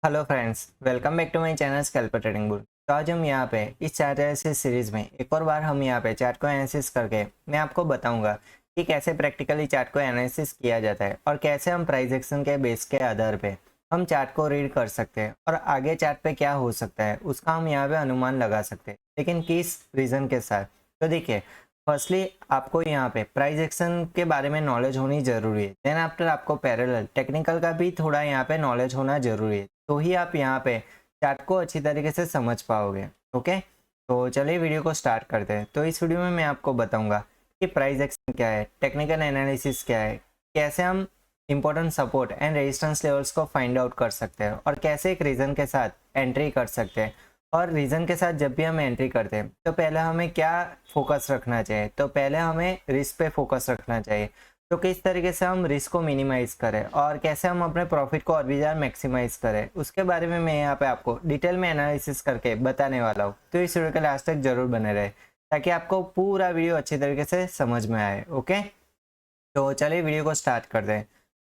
Hello friends, welcome back to my channel scalper trading bull. तो आज हम यहाँ पे इस चार्ट एनालिसिस सीरीज में एक और बार हम यहाँ पे चार्ट को एनालिसिस करके मैं आपको बताऊंगा कि कैसे प्रैक्टिकली चार्ट को एनालिसिस किया जाता है और कैसे हम प्राइस एक्शन के बेस के आधार पे हम चार्ट को रीड कर सकते हैं और आगे चार्ट पे क्या हो सकता है उसका हम यहाँ पे अनुमान लगा सकते हैं, लेकिन किस रीज़न के साथ। तो देखिए, फर्स्टली आपको यहाँ पे प्राइस एक्शन के बारे में नॉलेज होनी जरूरी है। देन आफ्टर आपको पैरेलल टेक्निकल का भी थोड़ा यहाँ पे नॉलेज होना जरूरी है, तो ही आप यहाँ पे चार्ट को अच्छी तरीके से समझ पाओगे। ओके, तो चलिए वीडियो को स्टार्ट करते हैं। तो इस वीडियो में मैं आपको बताऊंगा कि प्राइस एक्शन क्या है, टेक्निकल एनालिसिस क्या है, कैसे हम important support and resistance levels को फाइंड आउट कर सकते हैं और कैसे एक रीज़न के साथ एंट्री कर सकते हैं। और रीज़न के साथ जब भी हम एंट्री करते हैं तो पहले हमें क्या फोकस रखना चाहिए, तो पहले हमें रिस्क पे फोकस रखना चाहिए। तो किस तरीके से हम रिस्क को मिनिमाइज करें और कैसे हम अपने प्रॉफिट को और भी ज़्यादा मैक्सिमाइज करें, उसके बारे में मैं यहाँ पे आपको डिटेल में एनालिसिस करके बताने वाला हूँ। तो इस वीडियो के लास्ट तक जरूर बने रहे ताकि आपको पूरा वीडियो अच्छी तरीके से समझ में आए। ओके, तो चलिए वीडियो को स्टार्ट कर दें।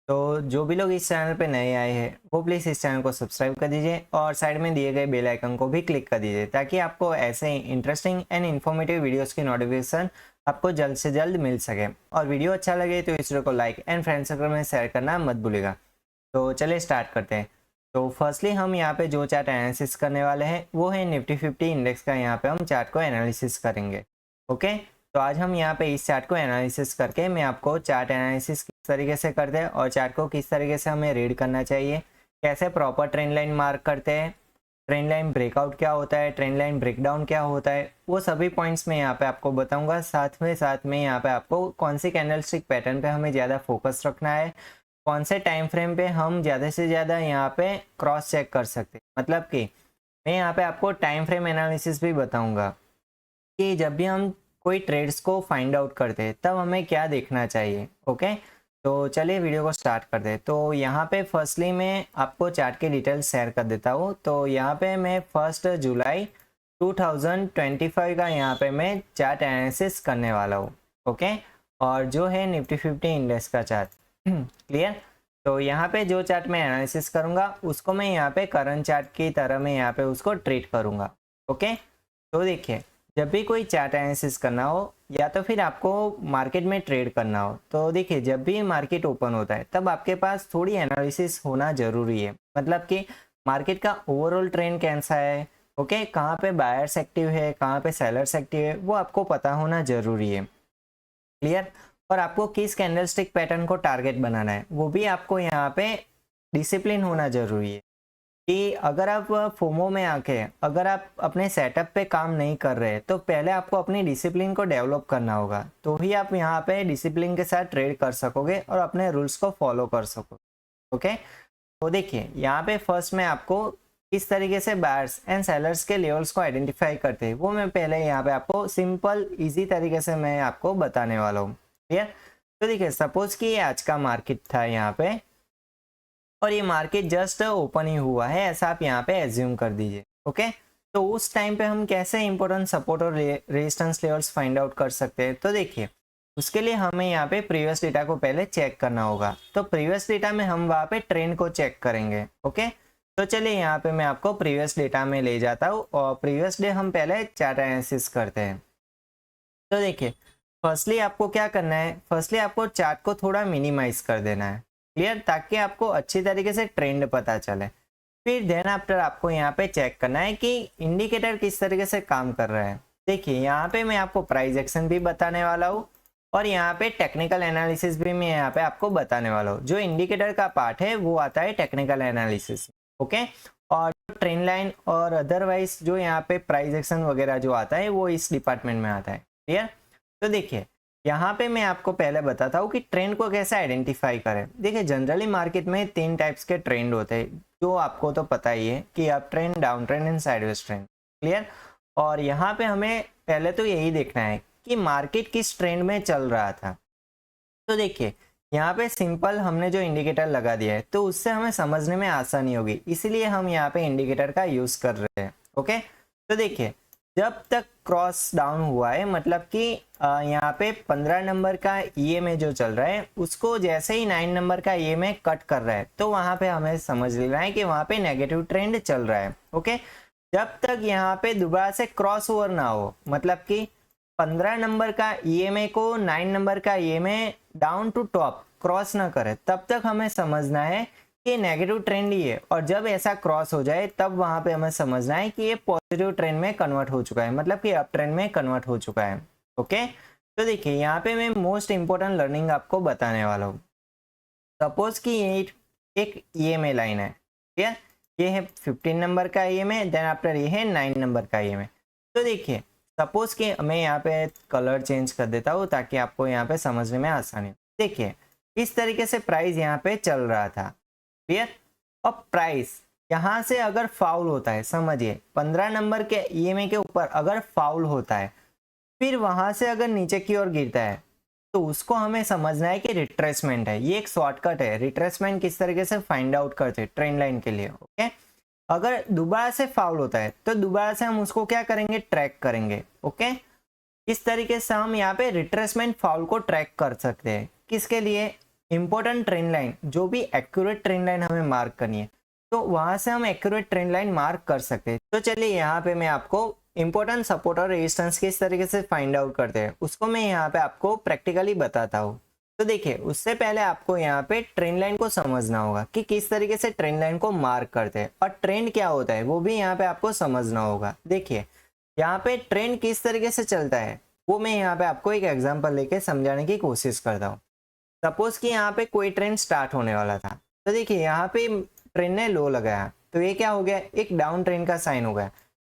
तो जो भी लोग इस चैनल पे नए आए हैं वो प्लीज़ इस चैनल को सब्सक्राइब कर दीजिए और साइड में दिए गए बेल आइकन को भी क्लिक कर दीजिए ताकि आपको ऐसे ही इंटरेस्टिंग एंड इन्फॉर्मेटिव वीडियोस की नोटिफिकेशन आपको जल्द से जल्द मिल सके। और वीडियो अच्छा लगे तो इस वीडियो को लाइक एंड फ्रेंड सर्कल में शेयर करना मत भूलिएगा। तो चलिए स्टार्ट करते हैं। तो फर्स्टली हम यहाँ पे जो चार्ट एनालिसिस करने वाले हैं वो है निफ्टी 50 इंडेक्स का। यहाँ पे हम चार्ट को एनालिसिस करेंगे। ओके, तो आज हम यहाँ पे इस चार्ट को एनालिसिस करके मैं आपको चार्ट एनालिसिस किस तरीके से करते हैं और चार्ट को किस तरीके से हमें रीड करना चाहिए, कैसे प्रॉपर ट्रेंड लाइन मार्क करते हैं, ट्रेंड लाइन ब्रेकआउट क्या होता है, ट्रेंड लाइन ब्रेकडाउन क्या होता है, वो सभी पॉइंट्स मैं यहाँ पे आपको बताऊंगा। साथ में यहाँ पे आपको कौन सी कैंडलस्टिक पैटर्न पे हमें ज़्यादा फोकस रखना है, कौन से टाइम फ्रेम पे हम ज़्यादा से ज़्यादा यहाँ पे क्रॉस चेक कर सकते हैं। मतलब कि मैं यहाँ पे आपको टाइम फ्रेम एनालिसिस भी बताऊंगा कि जब भी हम कोई ट्रेड्स को फाइंड आउट करते हैं तब हमें क्या देखना चाहिए। ओके, तो चलिए वीडियो को स्टार्ट करते हैं। तो यहाँ पे फर्स्टली मैं आपको चार्ट की डिटेल्स शेयर कर देता हूँ। तो यहाँ पे मैं 1 जुलाई 2025 का यहाँ पे मैं चार्ट एनालिसिस करने वाला हूँ। ओके, और जो है निफ्टी 50 इंडेक्स का चार्ट। क्लियर। तो यहाँ पे जो चार्ट मैं एनालिसिस करूँगा उसको मैं यहाँ पे करंट चार्ट की तरह मैं यहाँ पे उसको ट्रीट करूँगा। ओके, तो देखिए, जब भी कोई चार्ट एनालिसिस करना हो या तो फिर आपको मार्केट में ट्रेड करना हो, तो देखिए जब भी मार्केट ओपन होता है तब आपके पास थोड़ी एनालिसिस होना जरूरी है। मतलब कि मार्केट का ओवरऑल ट्रेंड कैसा है, ओके, कहाँ पे बायर्स एक्टिव है, कहाँ पे सेलर्स एक्टिव है, वो आपको पता होना जरूरी है। क्लियर। और आपको किस कैंडलस्टिक पैटर्न को टारगेट बनाना है वो भी आपको यहाँ पे डिसिप्लिन होना जरूरी है कि अगर आप फोमो में आके अगर आप अपने सेटअप पे काम नहीं कर रहे तो पहले आपको अपनी डिसिप्लिन को डेवलप करना होगा, तो ही आप यहाँ पे डिसिप्लिन के साथ ट्रेड कर सकोगे और अपने रूल्स को फॉलो कर सकोगे। ओके, तो देखिए यहाँ पे फर्स्ट में आपको किस तरीके से बायर्स एंड सेलर्स के लेवल्स को आइडेंटिफाई करते हैं वो मैं पहले यहाँ पे आपको सिंपल इजी तरीके से मैं आपको बताने वाला हूँ। क्लियर। तो देखिए, सपोज कि ये आज का मार्केट था यहाँ पे और ये मार्केट जस्ट ओपन ही हुआ है, ऐसा आप यहाँ पे एज्यूम कर दीजिए। ओके, तो उस टाइम पे हम कैसे इंपॉर्टेंट सपोर्ट और रेजिस्टेंस लेवल्स फाइंड आउट कर सकते हैं, तो देखिए उसके लिए हमें यहाँ पे प्रीवियस डेटा को पहले चेक करना होगा। तो प्रीवियस डेटा में हम वहाँ पे ट्रेंड को चेक करेंगे। ओके, तो चलिए यहाँ पे मैं आपको प्रीवियस डेटा में ले जाता हूँ और प्रीवियस डे हम पहले चार्ट एनालिसिस करते हैं। तो देखिए, फर्स्टली आपको क्या करना है, फर्स्टली आपको चार्ट को थोड़ा मिनिमाइज कर देना है। क्लियर, ताकि आपको अच्छी तरीके से ट्रेंड पता चले। फिर देन आफ्टर आपको यहाँ पे चेक करना है कि इंडिकेटर किस तरीके से काम कर रहा है। देखिए यहाँ पे मैं आपको प्राइस एक्शन भी बताने वाला हूँ और यहाँ पे टेक्निकल एनालिसिस भी मैं यहाँ पे आपको बताने वाला हूँ। जो इंडिकेटर का पार्ट है वो आता है टेक्निकल एनालिसिस। ओके, और ट्रेंड लाइन और अदरवाइज जो यहाँ पे प्राइस एक्शन वगैरह जो आता है वो इस डिपार्टमेंट में आता है। क्लियर। तो देखिए यहाँ पे मैं आपको पहले बताता हूँ कि ट्रेंड को कैसे आइडेंटिफाई करें। देखिए जनरली मार्केट में 3 टाइप्स के ट्रेंड होते हैं, जो आपको तो पता ही है कि up trend, down trend and sideways trend. Clear. और यहाँ पे हमें पहले तो यही देखना है कि मार्केट किस ट्रेंड में चल रहा था। तो देखिए यहाँ पे सिंपल हमने जो इंडिकेटर लगा दिया है तो उससे हमें समझने में आसानी होगी, इसीलिए हम यहाँ पे इंडिकेटर का यूज कर रहे हैं। ओके, तो देखिए जब तक क्रॉस डाउन हुआ है, मतलब कि यहाँ पे 15 नंबर का ईएमए जो चल रहा है उसको जैसे ही 9 नंबर का ईएमए कट कर रहा है तो वहां पे हमें समझ लेना है कि वहां पे नेगेटिव ट्रेंड चल रहा है। ओके, जब तक यहाँ पे दोबारा से क्रॉस ओवर ना हो, मतलब कि 15 नंबर का ईएमए को 9 नंबर का EMA down to top cross ना करे, तब तक हमें समझना है कि नेगेटिव ट्रेंड ही है। और जब ऐसा क्रॉस हो जाए तब वहां पे हमें समझना है कि ये पॉजिटिव ट्रेंड में कन्वर्ट हो चुका है, मतलब कि अप ट्रेंड में कन्वर्ट हो चुका है। ओके, तो देखिए यहाँ पे मैं मोस्ट इंपॉर्टेंट लर्निंग आपको बताने वाला हूँ। सपोज कि ये एक ईएमए लाइन है, ठीक है, ये है 15 नंबर का ईएमए, देन आफ्टर ये है 9 नंबर का ईएमए। तो देखिए सपोज कि मैं यहाँ पे कलर चेंज कर देता हूँ ताकि आपको यहाँ पे समझने में आसानी हो। देखिए इस तरीके से प्राइस यहाँ पे चल रहा था, क्लियर। अब प्राइस यहाँ से अगर फाउल होता है, समझिए 15 नंबर के ईएमए के ऊपर अगर फाउल होता है, फिर वहां से अगर नीचे की ओर गिरता है तो उसको हमें समझना है कि रिट्रेसमेंट है। ये एक शॉर्टकट है, रिट्रेसमेंट किस तरीके से फाइंड आउट करते हैं ट्रेंड लाइन के लिए। ओके, अगर दोबारा से फाउल होता है तो दोबारा से हम उसको क्या करेंगे, ट्रैक करेंगे। ओके, इस तरीके से हम यहाँ पे रिट्रेसमेंट फाउल को ट्रैक कर सकते हैं। किसके लिए, इंपॉर्टेंट ट्रेंड लाइन, जो भी एक्यूरेट ट्रेंड लाइन हमें मार्क करनी है तो वहां से हम एक्यूरेट ट्रेंड लाइन मार्क कर सकते हैं। तो चलिए यहाँ पे मैं आपको इंपॉर्टेंट सपोर्ट और रेजिस्टेंस किस तरीके से फाइंड आउट करते हैं उसको मैं यहाँ पे आपको प्रैक्टिकली बताता हूँ। तो देखिए उससे पहले आपको यहाँ पे ट्रेंड लाइन को समझना होगा कि किस तरीके से ट्रेंड लाइन को मार्क करते हैं और ट्रेंड क्या होता है वो भी यहाँ पे आपको समझना होगा। देखिए यहाँ पे ट्रेंड किस तरीके से चलता है वो मैं यहाँ पे आपको एक एग्जांपल लेके समझाने की कोशिश करता हूँ। सपोज कि यहाँ पे कोई ट्रेंड स्टार्ट होने वाला था, तो देखिए यहाँ पे ट्रेंड ने लो लगाया तो ये क्या हो गया, एक डाउन ट्रेंड का साइन हो गया।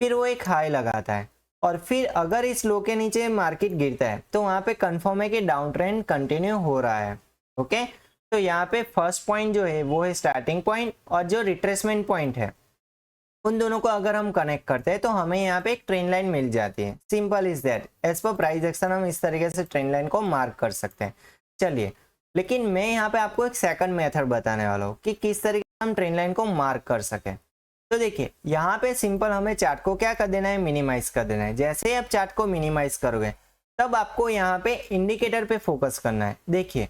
फिर वो एक हाई लगाता है और फिर अगर इस लो के नीचे मार्केट गिरता है तो वहां पे कंफर्म है कि डाउन ट्रेंड कंटिन्यू हो रहा है। ओके, तो यहाँ पे फर्स्ट पॉइंट जो है वो है स्टार्टिंग पॉइंट और जो रिट्रेसमेंट पॉइंट है उन दोनों को अगर हम कनेक्ट करते हैं तो हमें यहाँ पे एक ट्रेंड लाइन मिल जाती है। Simple is that, as per price action हम इस तरीके से ट्रेंड लाइन को मार्क कर सकते हैं। चलिए, लेकिन मैं यहाँ पे आपको एक सेकंड मेथड बताने वाला हूँ कि किस तरीके से हम ट्रेंड लाइन को मार्क कर सके। तो देखिए यहाँ पे सिंपल हमें चार्ट को क्या कर देना है, मिनिमाइज कर देना है। जैसे ही आप चार्ट को मिनिमाइज करोगे तब आपको यहाँ पे इंडिकेटर पे फोकस करना है। देखिए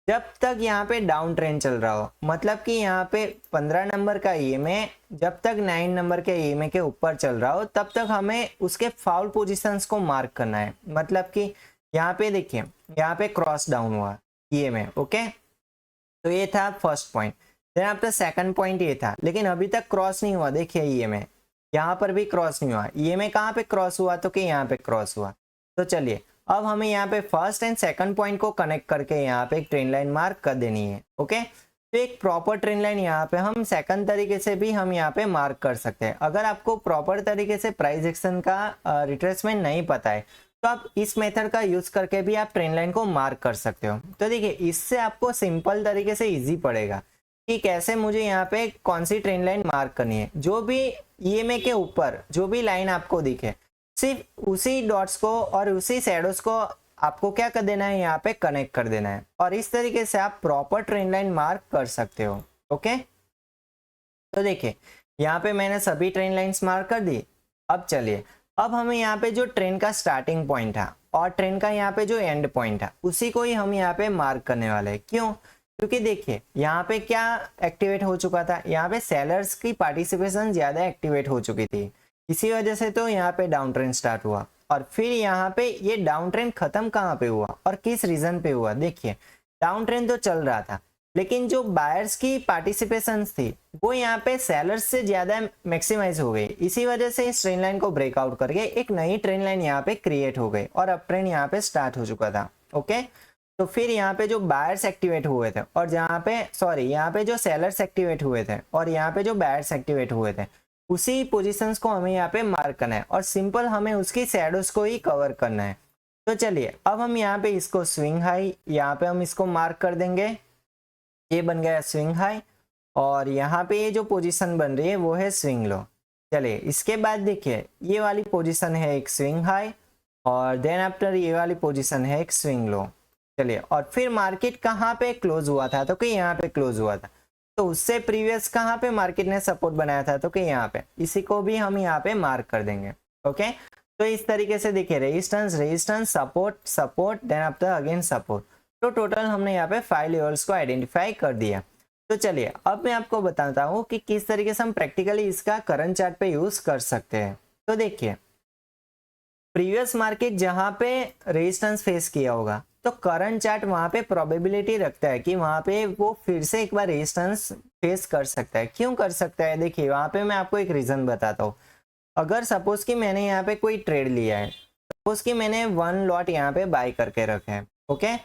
जब तक यहाँ पे डाउन ट्रेंड चल रहा हो, मतलब कि यहाँ पे 15 नंबर का ईएमए जब तक 9 नंबर के ईएमए के ऊपर चल रहा हो तब तक हमें उसके फाउल पोजीशंस को मार्क करना है। मतलब कि यहाँ पे देखिए यहाँ पे क्रॉस डाउन हुआ ईएमए। ओके, तो ये था फर्स्ट पॉइंट। देन आपका सेकंड पॉइंट ये था, लेकिन अभी तक क्रॉस नहीं हुआ। देखिए ईएमए यहाँ पर भी क्रॉस नहीं हुआ। ईएमए कहाँ पे क्रॉस हुआ, तो कि यहाँ पे क्रॉस हुआ। तो चलिए अब हमें यहाँ पे फर्स्ट एंड सेकंड पॉइंट को कनेक्ट करके यहाँ पे एक ट्रेंड लाइन मार्क कर देनी है। ओके, तो एक प्रॉपर ट्रेंड लाइन यहाँ पे हम सेकंड तरीके से भी हम यहाँ पे मार्क कर सकते हैं। अगर आपको प्रॉपर तरीके से प्राइस एक्शन का रिट्रेसमेंट नहीं पता है तो आप इस मेथड का यूज करके भी आप ट्रेंड लाइन को मार्क कर सकते हो। तो देखिए इससे आपको सिंपल तरीके से इजी पड़ेगा कि कैसे मुझे यहाँ पे कौन सी ट्रेंड लाइन मार्क करनी है। जो भी ईएमए के ऊपर जो भी लाइन आपको दिखे सिर्फ उसी डॉट्स को और उसी शैडोज को आपको क्या कर देना है, यहाँ पे कनेक्ट कर देना है और इस तरीके से आप प्रॉपर ट्रेंड लाइन मार्क कर सकते हो। ओके, तो देखिए यहाँ पे मैंने सभी ट्रेंड लाइंस मार्क कर दी। अब चलिए अब हमें यहाँ पे जो ट्रेंड का स्टार्टिंग पॉइंट था और ट्रेंड का यहाँ पे जो एंड पॉइंट था उसी को ही हम यहाँ पे मार्क करने वाले हैं। क्यों, क्योंकि देखिए यहाँ पे क्या एक्टिवेट हो चुका था, यहाँ पे सेलर्स की पार्टिसिपेशन ज्यादा एक्टिवेट हो चुकी थी, इसी वजह से तो यहाँ पे डाउन ट्रेंड स्टार्ट हुआ। और फिर यहाँ पे ये डाउन ट्रेंड खत्म कहाँ पे हुआ और किस रीजन पे हुआ। देखिए डाउन ट्रेंड तो चल रहा था लेकिन जो बायर्स की पार्टिसिपेशन थी वो यहाँ पे सेलर्स से ज्यादा मैक्सिमाइज हो गई। इसी वजह से इस ट्रेंड लाइन को ब्रेकआउट करके एक नई ट्रेंड लाइन यहाँ पे क्रिएट हो गई और अप ट्रेंड यहाँ पे स्टार्ट हो चुका था। ओके, तो फिर यहाँ पे जो बायर्स एक्टिवेट हुए थे और जहाँ पे यहाँ पे जो सेलर्स एक्टिवेट हुए थे और यहाँ पे जो बायर्स एक्टिवेट हुए थे उसी पोजीशंस को हमें यहाँ पे मार्क करना है और सिंपल हमें उसकी शैडोज को ही कवर करना है। तो चलिए अब हम यहाँ पे इसको स्विंग हाई यहाँ पे हम इसको मार्क कर देंगे। ये बन गया स्विंग हाई और यहाँ पे ये जो पोजीशन बन रही है वो है स्विंग लो। चलिए इसके बाद देखिए ये वाली पोजीशन है एक स्विंग हाई और देन आफ्टर ये वाली पोजीशन है एक स्विंग लो। चलिए और फिर मार्केट कहाँ पे क्लोज हुआ था, तो कि यहाँ पे क्लोज हुआ था। तो उससे प्रीवियस कहाँ पे मार्केट ने सपोर्ट बनाया था, तो कि यहाँ पे, इसी को भी हम यहाँ पे मार्क कर देंगे। ओके, तो इस तरीके से देखिए resistance resistance support support then after again support. तो टोटल हमने यहाँ पे 5 लेवल्स को आइडेंटिफाई कर दिया। तो चलिए अब मैं आपको बताता हूँ कि किस तरीके से हम प्रैक्टिकली इसका करंट चार्ट पे यूज कर सकते हैं। तो देखिए प्रीवियस मार्केट जहां पे रेजिस्टेंस फेस किया होगा तो करंट चार्ट वहां पे प्रोबेबिलिटी रखता है कि वहां पे वो फिर से एक बार रेजिस्टेंस फेस कर सकता है। क्यों कर सकता है, देखिए वहां पे मैं आपको एक रीजन बताता हूँ। अगर सपोज कि मैंने यहाँ पे कोई ट्रेड लिया है, सपोज कि मैंने 1 लॉट यहाँ पे बाय करके रखे हैं, ओके,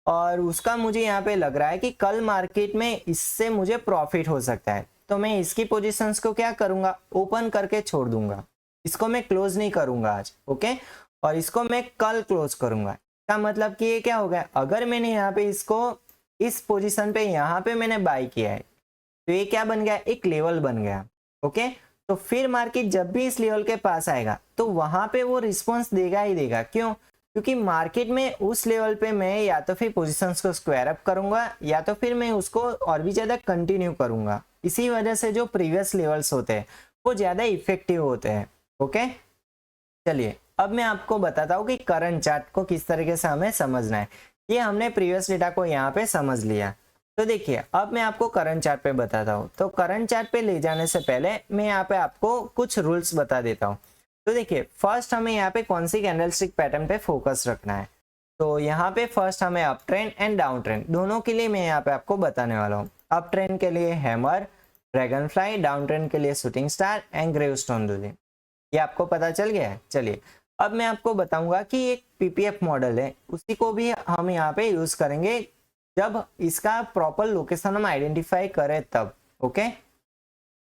और उसका मुझे यहाँ पे लग रहा है कि कल मार्केट में इससे मुझे प्रॉफिट हो सकता है, तो मैं इसकी पोजीशंस को क्या करूंगा, ओपन करके छोड़ दूंगा। इसको मैं क्लोज नहीं करूंगा आज, ओके, और इसको मैं कल क्लोज करूंगा। का मतलब कि ये क्या हो गया, अगर मैंने यहाँ पे इसको इस पोजीशन पे यहाँ पे मैंने बाय किया है तो ये क्या बन गया, एक लेवल बन गया, ओके। तो फिर मार्केट जब भी इस लेवल के पास आएगा तो वहां पे वो रिस्पॉन्स देगा ही देगा। क्यों, क्योंकि मार्केट में उस लेवल पे मैं या तो फिर पोजीशंस को स्क्वायर अप करूंगा या तो फिर मैं उसको और भी ज्यादा कंटिन्यू करूंगा। इसी वजह से जो प्रीवियस लेवल्स होते हैं वो ज्यादा इफेक्टिव होते हैं, ओके। चलिए अब मैं आपको बताता हूँ कि करंट चार्ट को किस तरीके से हमें समझना है। ये हमने प्रीवियस डेटा को यहाँ पे समझ लिया। तो देखिए अब मैं आपको करंट चार्ट पे बताता हूँ। तो करंट चार्ट पे ले जाने से पहले मैं यहाँ पे आपको कुछ रूल्स बता देता हूँ। तो देखिए फर्स्ट हमें यहाँ पे कौन सी कैंडलस्टिक पैटर्न पे फोकस रखना है। तो यहाँ पे फर्स्ट हमें up trend and down trend दोनों के लिए मैं यहाँ पे आपको बताने वाला हूँ। अप ट्रेंड के लिए hammer, dragon fly, down trend के लिए शूटिंग स्टार एंड ग्रेवस्टोन दूल्हे। ये आपको पता चल गया है। चलिए अब मैं आपको बताऊंगा कि एक पीपीएफ मॉडल है, उसी को भी हम यहाँ पे यूज करेंगे जब इसका प्रॉपर लोकेशन हम आइडेंटिफाई करें तब, ओके।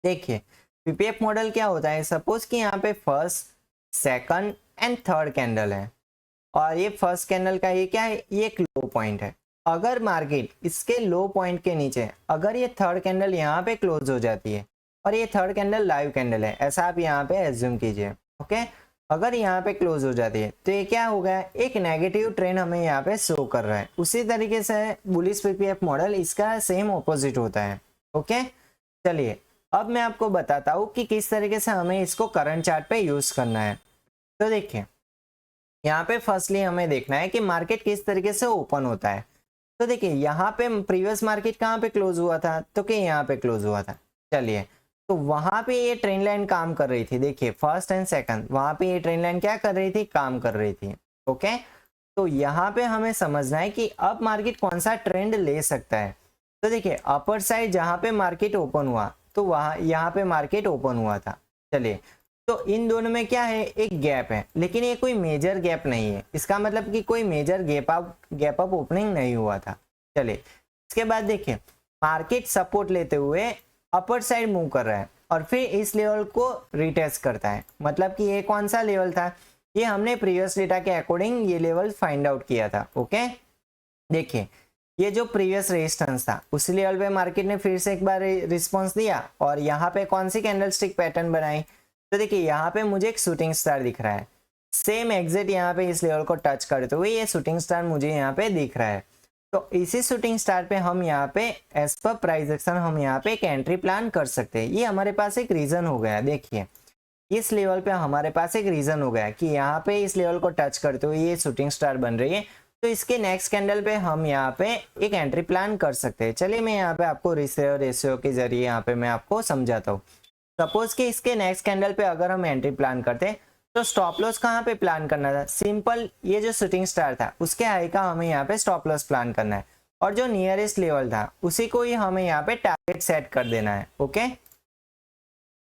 देखिए पीपीएफ मॉडल क्या होता है, सपोज कि यहाँ पे first, second and third candle है और ये फर्स्ट कैंडल का ये क्या है, ये एक लो पॉइंट है। अगर मार्केट इसके लो पॉइंट के नीचे अगर ये थर्ड कैंडल यहाँ पे क्लोज हो जाती है और ये थर्ड कैंडल लाइव कैंडल है, ऐसा आप यहाँ पे एज्यूम कीजिए, ओके। अगर यहाँ पे क्लोज हो जाती है तो ये क्या हो गया, एक नेगेटिव ट्रेंड हमें यहाँ पे शो कर रहा है। उसी तरीके से बुलिश पीपीएफ मॉडल इसका सेम ऑपोजिट होता है, ओके। चलिए अब मैं आपको बताता हूँ कि किस तरीके से हमें इसको करंट चार्ट पे यूज करना है। तो देखिए यहाँ पे फर्स्टली हमें देखना है कि मार्केट किस तरीके से ओपन होता है। तो देखिए यहाँ पे प्रीवियस मार्केट कहाँ पे क्लोज हुआ था, तो कि यहाँ पे क्लोज हुआ था। चलिए तो वहां पे ये ट्रेंड लाइन काम कर रही थी, देखिए फर्स्ट एंड सेकंड वहां पे ये ट्रेंड लाइन क्या कर रही थी, काम कर रही थी, ओके। तो यहाँ पे हमें समझना है कि अब मार्केट कौन सा ट्रेंड ले सकता है। तो देखिए अपर साइड जहां पे मार्केट ओपन हुआ तो वहां यहाँ पे मार्केट ओपन हुआ था। चलिए तो इन दोनों में क्या है, एक गैप है, लेकिन ये कोई मेजर गैप नहीं है। इसका मतलब कि कोई मेजर गैप अप ओपनिंग नहीं हुआ था। चलिए इसके बाद देखिए मार्केट सपोर्ट लेते हुए अपर साइड मूव कर रहा है और फिर इस लेवल को रिटेस्ट करता है। मतलब कि ये कौन सा लेवल था, ये हमने प्रीवियस डेटा के अकॉर्डिंग ये लेवल फाइंड आउट किया था, ओके। देखिए ये जो प्रीवियस रेजिस्टेंस था उस लेवल पे मार्केट ने फिर से एक बार रिस्पॉन्स दिया और यहाँ पे कौन सी कैंडलस्टिक पैटर्न बनाई। तो देखिए यहाँ पे मुझे एक शूटिंग स्टार दिख रहा है, सेम एग्जिट यहाँ पे इस लेवल को टच करते हुए ये शूटिंग स्टार मुझे यहाँ पे दिख रहा है। तो इसी शूटिंग स्टार पे हम यहाँ पे एज पर प्राइस एक्शन हम यहाँ पे एक एंट्री प्लान कर सकते हैं। ये हमारे पास एक रीजन हो गया, देखिए इस लेवल पे हमारे पास एक रीजन हो गया कि यहाँ पे इस लेवल को टच करते हुए ये शूटिंग स्टार बन रही है। तो इसके नेक्स्ट कैंडल पे हम यहाँ पे एक एंट्री प्लान कर सकते हैं। चलिए मैं यहाँ पे आपको रेशियो के जरिए यहाँ पे मैं आपको समझाता हूँ। सपोज कि इसके नेक्स्ट कैंडल पे अगर हम एंट्री प्लान करते हैं तो स्टॉप लॉस कहाँ पे प्लान करना था, सिंपल ये जो शूटिंग स्टार था उसके हाई का हमें यहाँ पे स्टॉप लॉस प्लान करना है और जो नियरेस्ट लेवल था उसी को ही हमें यहाँ पे टारगेट सेट कर देना है, ओके।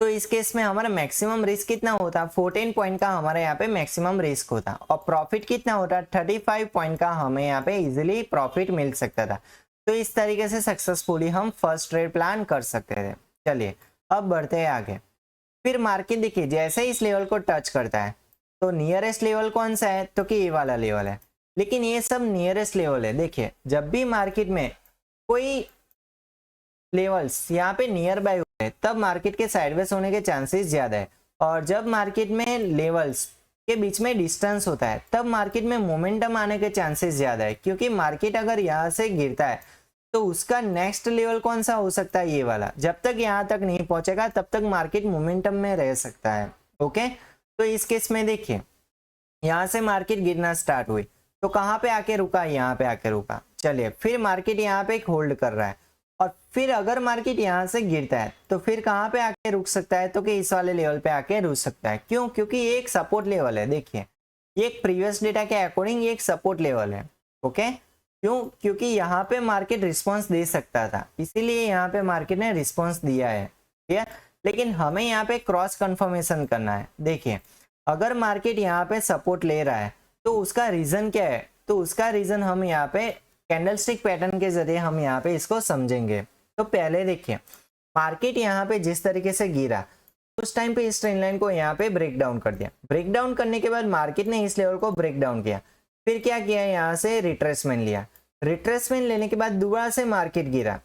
तो इस केस में हमारा मैक्सिमम रिस्क कितना होता, 14 पॉइंट का हमारे यहाँ पे मैक्सिमम रिस्क होता और प्रॉफिट कितना होता, 35 पॉइंट का हमें यहाँ पे इजिली प्रॉफिट मिल सकता था। तो इस तरीके से सक्सेसफुली हम फर्स्ट ट्रेड प्लान कर सकते थे। चलिए अब बढ़ते हैं आगे। फिर मार्केट देखिए जैसे इस लेवल को टच करता है तो नियरेस्ट लेवल कौन सा है, तो कि ये वाला लेवल है। लेकिन ये सब नियरेस्ट लेवल है। देखिए जब भी मार्केट में कोई लेवल्स यहाँ पे नियर बाय होते हैं तब मार्केट के साइडवेज होने के चांसेस ज्यादा है, और जब मार्केट में लेवल्स के बीच में डिस्टेंस होता है तब मार्केट में मोमेंटम आने के चांसेस ज्यादा है। क्योंकि मार्केट अगर यहाँ से गिरता है तो उसका नेक्स्ट लेवल कौन सा हो सकता है, ये वाला। जब तक यहाँ तक नहीं पहुंचेगा तब तक मार्केट मोमेंटम में रह सकता है, ओके। तो इस केस में देखिए यहाँ से मार्केट गिरना स्टार्ट हुई तो कहाँ पे आके रुका, यहाँ पे आके रुका। चलिए फिर मार्केट यहाँ पे एक होल्ड कर रहा है और फिर अगर मार्केट यहाँ से गिरता है तो फिर कहाँ पे आके रुक सकता है, तो कि इस वाले लेवल पे आके रुक सकता है। क्यों? क्योंकि ये एक सपोर्ट लेवल है। देखिए ये एक प्रीवियस डेटा के अकॉर्डिंग ये एक सपोर्ट लेवल है। ओके, क्यों? क्योंकि यहाँ पे मार्केट रिस्पॉन्स दे सकता था, इसीलिए यहाँ पे मार्केट ने रिस्पॉन्स दिया है। ठीक है, लेकिन हमें यहाँ पे क्रॉस कंफर्मेशन करना है। देखिए अगर मार्केट यहाँ पे सपोर्ट ले रहा है तो उसका रीजन क्या है, तो उसका रीजन हम यहाँ पे कैंडलस्टिक पैटर्न के जरिए हम यहाँ पे इसको समझेंगे। तो पहले देखिए मार्केट यहाँ पे जिस तरीके से गिरा उस टाइम पे इस ट्रेंड लाइन को यहाँ पे ब्रेक डाउन कर दिया। ब्रेक डाउन करने के बाद मार्केट ने इस लेवल को ब्रेक डाउन किया, फिर क्या किया, यहाँ से रिट्रेसमेंट लिया। रिट्रेसमेंट लेने के बाद दोबारा से मार्केट गिरा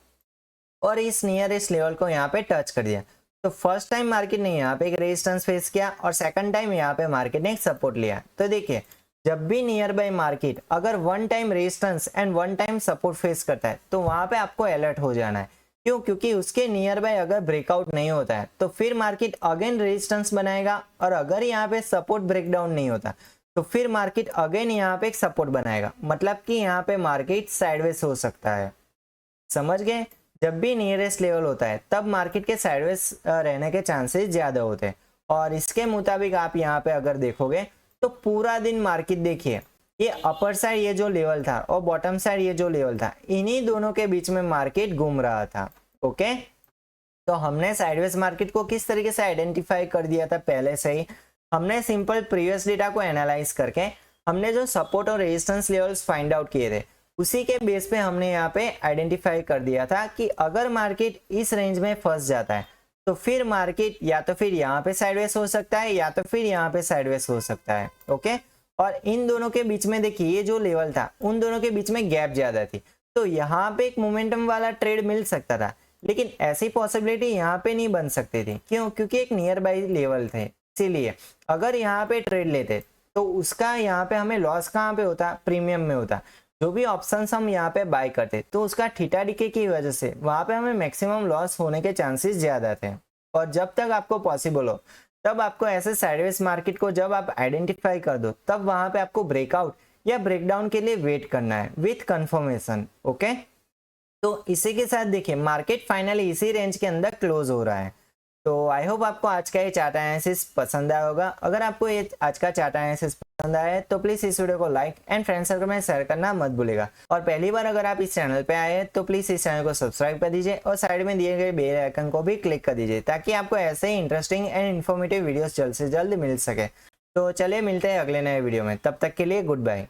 और इस नियरेस्ट लेवल को यहाँ पे टच कर दिया। तो फर्स्ट टाइम मार्केट ने यहाँ पे एक रेजिस्टेंस फेस किया और सेकंड टाइम यहाँ पे मार्केट ने एक सपोर्ट लिया। तो देखिए जब भी नियर बाय मार्केट अगर one time resistance and one time support face करता है तो वहां पे आपको अलर्ट हो जाना है। क्यों? क्योंकि उसके नियर बाय अगर ब्रेकआउट नहीं होता है तो फिर मार्केट अगेन रेजिस्टेंस बनाएगा और अगर यहाँ पे सपोर्ट ब्रेकडाउन नहीं होता तो फिर मार्केट अगेन यहाँ पे एक सपोर्ट बनाएगा। मतलब कि यहाँ पे मार्केट साइडवेज हो सकता है। समझ गए? जब भी नियरेस्ट लेवल होता है तब मार्केट के साइडवेज रहने के चांसेस ज्यादा होते हैं। और इसके मुताबिक आप यहाँ पे अगर देखोगे तो पूरा दिन मार्केट देखिए ये अपर साइड ये जो लेवल था और बॉटम साइड ये जो लेवल था, इन्हीं दोनों के बीच में मार्केट घूम रहा था। ओके, तो हमने साइडवेज मार्केट को किस तरीके से आइडेंटिफाई कर दिया था पहले से ही। हमने सिंपल प्रीवियस डेटा को एनालाइज करके हमने जो सपोर्ट और रेजिस्टेंस लेवल्स फाइंड आउट किए थे उसी के बेस पे हमने यहाँ पे आइडेंटिफाई कर दिया था कि अगर मार्केट इस रेंज में फंस जाता है तो फिर मार्केट या तो फिर यहाँ पे साइडवेज हो सकता है या तो फिर यहाँ पे साइडवेज हो सकता है। ओके, और इन दोनों के बीच में देखिए ये जो लेवल था उन दोनों के बीच में गैप ज्यादा थी, तो यहाँ पे एक मोमेंटम वाला ट्रेड मिल सकता था, लेकिन ऐसी पॉसिबिलिटी यहाँ पे नहीं बन सकती थी। क्यों? क्योंकि एक नियर बाई लेवल थे, इसीलिए अगर यहाँ पे ट्रेड लेते तो उसका यहाँ पे हमें लॉस कहाँ पे होता, प्रीमियम में होता। जो भी ऑप्शंस हम यहाँ पे बाय करते तो उसका थीटा डीके की वजह से वहां पे हमें मैक्सिमम लॉस होने के चांसेस ज्यादा थे। और जब तक आपको पॉसिबल हो तब आपको ऐसे साइडवेज मार्केट को जब आप आइडेंटिफाई कर दो तब वहां पे आपको ब्रेकआउट या ब्रेकडाउन के लिए वेट करना है विथ कंफर्मेशन। ओके, तो इसी के साथ देखिए मार्केट फाइनली इसी रेंज के अंदर क्लोज हो रहा है। तो आई होप आपको आज का ये चार्ट एनालिसिस पसंद आया होगा। अगर आपको ये आज का चार्ट एनालिसिस पसंद आया है तो प्लीज इस वीडियो को लाइक एंड फ्रेंड सर्कल में शेयर करना मत भूलिएगा। और पहली बार अगर आप इस चैनल पे आए हैं तो प्लीज इस चैनल को सब्सक्राइब कर दीजिए और साइड में दिए गए बेल आइकन को भी क्लिक कर दीजिए ताकि आपको ऐसे ही इंटरेस्टिंग एंड इन्फॉर्मेटिव वीडियोस जल्द से जल्द मिल सके। तो चलिए मिलते हैं अगले नए वीडियो में, तब तक के लिए गुड बाय।